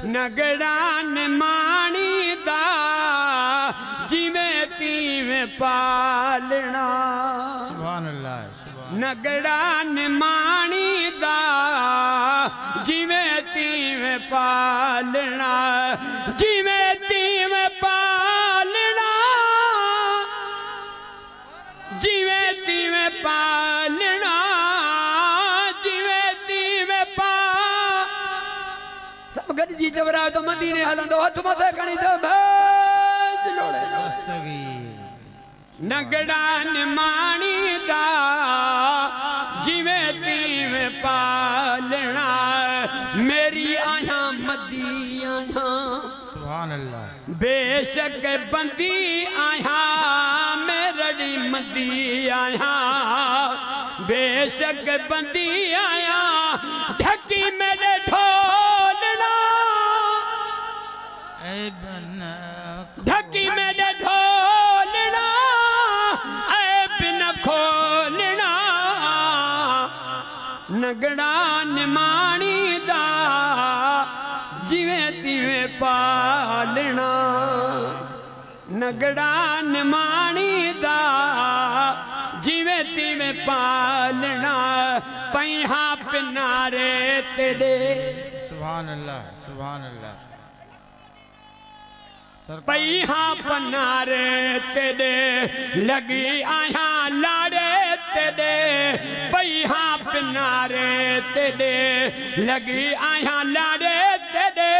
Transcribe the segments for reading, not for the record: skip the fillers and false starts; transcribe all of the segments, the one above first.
नगड़ान मानी दा जिवें तीवें पालना। सुभान अल्लाह नगड़ान मानी दा जिवें तीवें पालना। जिवें तीवें पालना जिवें तीवें पालना जिवें तीवें सब गद जी चवरा तो मदीने हलंदो हथ मथे खणी तो भेज लोड़े नगड़ान मानी दा जिवें तीवें पालना। मेरी आया मदी आया सुभान अल्लाह बेशक बंदी आया मेरड़ी मदी आया बेशक बंदी आया ढकी मेरे ढोलना ढकी मेरे ढोलना ऐब न खोलना। नगड़ा निमाणी दा जिवें तीवें पालना। नगड़ा निमाणी दा जिवें तीवें पालना। पैहा पिनारे तेरे सुभान अल्लाह सुभान अल्लाह पैहा पनारे तेरे लगी आया लाड़े तेरे। पैहा पिनारे तेरे लगी आया लाड़े तेरे।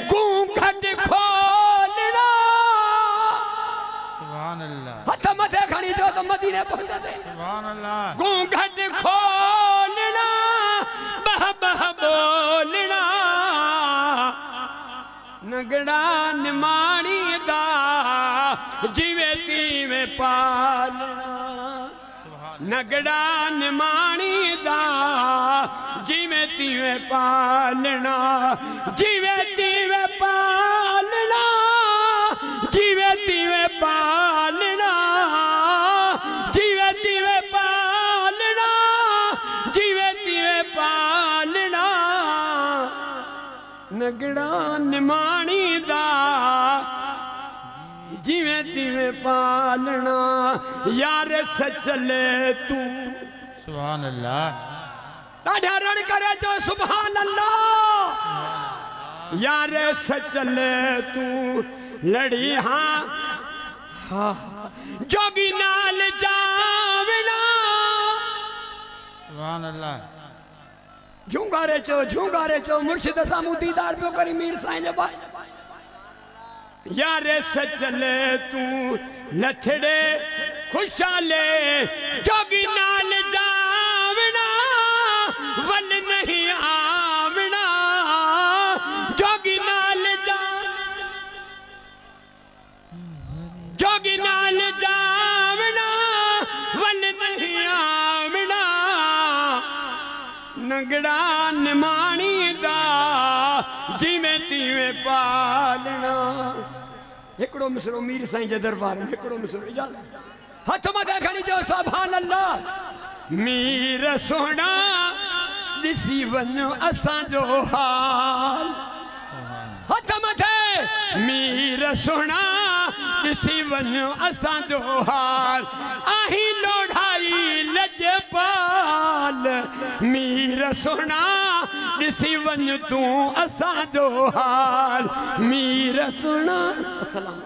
घूंघट खोलना सुभान अल्लाह हथ मथे खड़ी जो तो मदीने पहुंचा दे। सुभान अल्लाह घूंघट खोलना बह बह बोलना। नगड़ा निमाणी दा जिवें तीवें पालना। नगड़ा निमाणी दा जिवें तीवें पालना। जिवें तीवें पालना जिवें तीवें पालना जिवें तीवें पालना जिवें तीवें पालना। नगड़ा निमाणी दा जिवें तीवें पालना। यार सचले तू सुभान अल्लाह ॾाढा रण करे जो सुभान अल्लाह। यार सचले तू लड़ी हाँ हाँ जोगी नाल जावना। सुभान अल्लाह झूंगारे चो मुर्शिद सामू दीदार पियो करी मीर साईं जे भाई। यारे सचले तू लछड़े खुशाले जोगी नाल जावना वल नहीं आवना। जोगी नाल जोगी नाल जावना वल नहीं आवना। नगड़ा निमाणी दा जिवें तीवें पालना। हिकड़ो मिसरो मीर साईं जे दरबार में हिकड़ो मिसरो इजाज़त हथ मथे खणी जो सुभान अल्लाह। मीर सोना दिसी वञो असां जो हाल हथ मथे। मीर सोना दिसी वञो असां जो हाल। आही लोढ़ाई लजपाल मीर सोना दिसी वञ तू असां जो हाल। मीर सोना अस्सलाम।